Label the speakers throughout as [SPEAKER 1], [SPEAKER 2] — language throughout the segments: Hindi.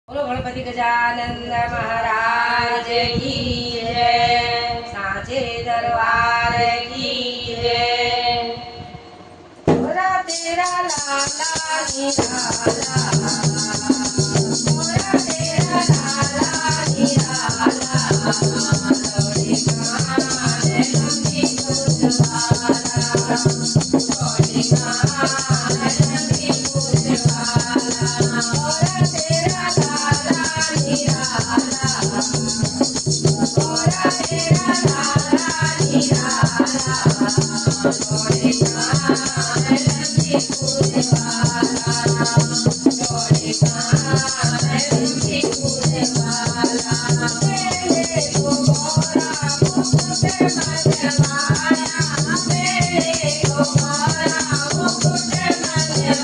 [SPEAKER 1] बोलो गणपति गजानंद महाराज की जय। सांचे दरबार की जय। मोरा तेरा लाला निराला, मोरा तेरा लाला निराला, लौड़ी कान लंबी फूलवाला, लौड़ी कान लंबी फूलवाला, मोरा तेरा लाला निराला, मोरा तेरा लाला निराला, लौड़ी कान लंबी फूलवाला, लौड़ी कान लंबी फूलवाला, मेरे को मोरा मुकुट मनमाया, मेरे को मोरा मुकुट मनमाया,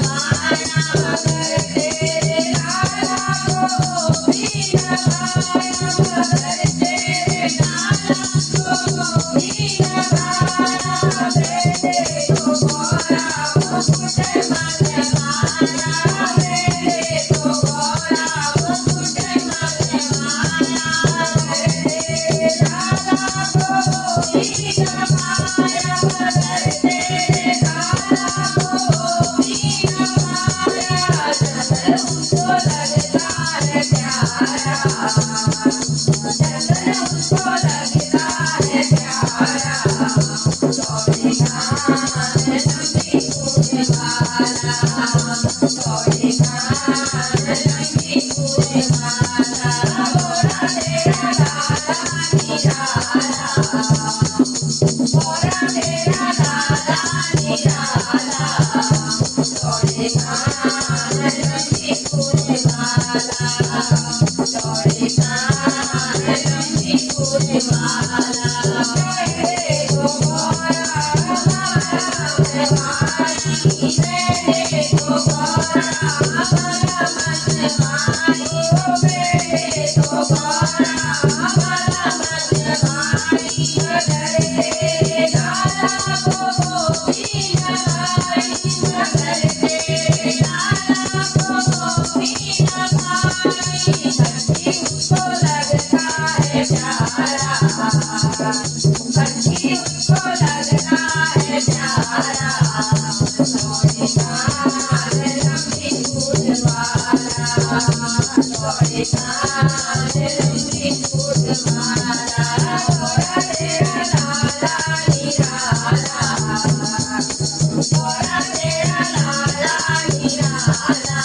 [SPEAKER 1] मगर तेरे लाला को भी नवाया, मगर तेरे लाला को भी नवाया, मेरे को मोरा मुकुट मनमाया, मेरे को मोरा मुकुट मनमाया, मगर तेरे लाला को भी नवाया, मगर तेरे लाला को भी नवाया, चंदन उसको लगता है प्यारा, चंदन उसको लगता है प्यारा, लौड़ी कान लंबी फूलवाला, लौड़ी कान लंबी फूलवाला, मोरा तेरा लाला निराला, मोरा तेरा लाला निराला, लौड़ी कान लंबी फूलवाला, लौड़ी कान लंबी फूलवाला, मेरे को मोरा हमारा मनमानी, मेरे को मोरा हमारा मनमानी, ओ मेरे को मोरा हमारा मनमानी, मगर तेरे लाला को भी नवाई, मगर तेरे लाला को भी नवाई, कंठी उसको लगता है प्यारा, कंठी उसको लगता है प्यारा, लौड़ी कान लंबी फूलवाला, लौड़ी कान लंबी फूलवाला, मोरा तेरा लाला निराला, मोरा तेरा लाला निराला,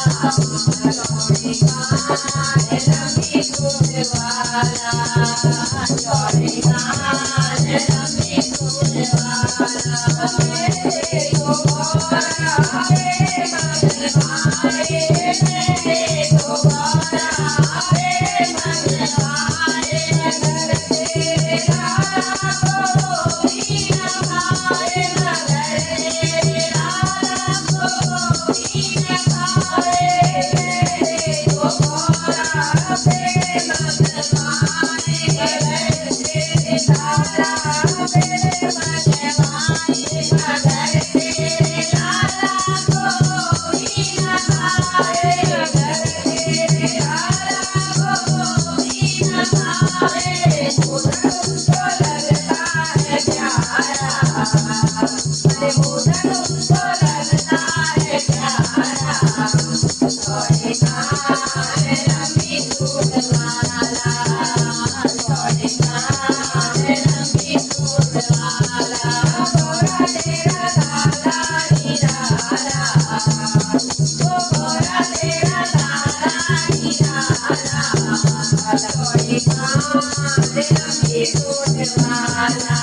[SPEAKER 1] लौड़ी कान लंबी फूलवाला, लौड़ी कान लंबी फूलवाला, मेरे को मोरा हरे मनमाए, मेरे को मोरा हरे मनमाए, मगर तेरे लाला को भी नवाए, मगर तेरे लाला को भी नवाए, मेरे को मोरा हरे मनमाए, मगर तेरे लाला हरे मनमाए, मगर तेरे लाला को भी नवाए, मगर तेरे लाला को भी नवाए, मोदन उसको लगता है प्यारा, अरे मोदन उसको लगता है प्यारा, लौड़ी कान लंबी फूलवाला, लौड़ी कान लंबी फूलवाला, मोरा तेरा लाला निराला, ओ मोरा तेरा लाला निराला, लौड़ी कान लंबी फूलवाला।